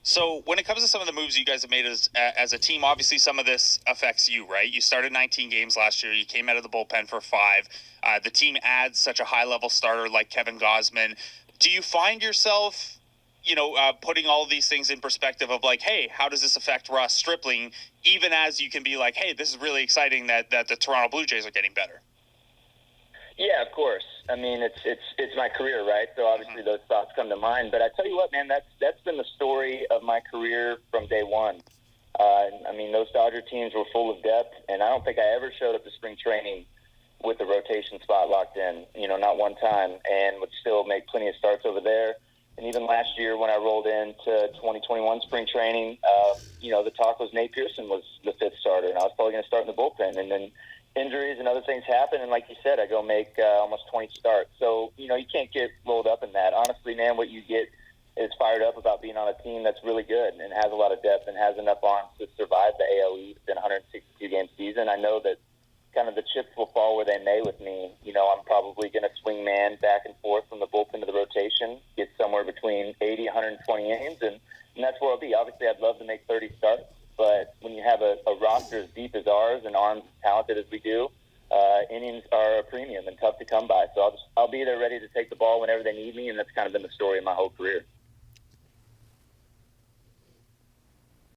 So when it comes to some of the moves you guys have made as a team, obviously some of this affects you, right? You started 19 games last year. You came out of the bullpen for five. The team adds such a high level starter like Kevin Gosman. Do you find yourself, putting all of these things in perspective of like, hey, how does this affect Ross Stripling? Even as you can be like, hey, this is really exciting that the Toronto Blue Jays are getting better. Yeah, of course. I mean, it's my career, right? So obviously those thoughts come to mind. But I tell you what, man, that's been the story of my career from day one. I mean, those Dodger teams were full of depth, and I don't think I ever showed up to spring training with the rotation spot locked in. Not one time, and would still make plenty of starts over there. And even last year when I rolled into 2021 spring training, the talk was Nate Pearson was the fifth starter, and I was probably going to start in the bullpen. And then injuries and other things happen, and like you said, I go make almost 20 starts. So, you can't get rolled up in that. Honestly, man, what you get is fired up about being on a team that's really good and has a lot of depth and has enough arms to survive the AL East in a 162-game season. I know that kind of the chips will fall where they may with me. I'm probably going to swing man back and forth from the bullpen to the rotation, get somewhere between 80, 120 innings, and that's where I'll be. Obviously, I'd love to make 30 starts, but when you have a roster as deep as ours and arms as talented as we do, innings are a premium and tough to come by. So I'll be there ready to take the ball whenever they need me, and that's kind of been the story of my whole career.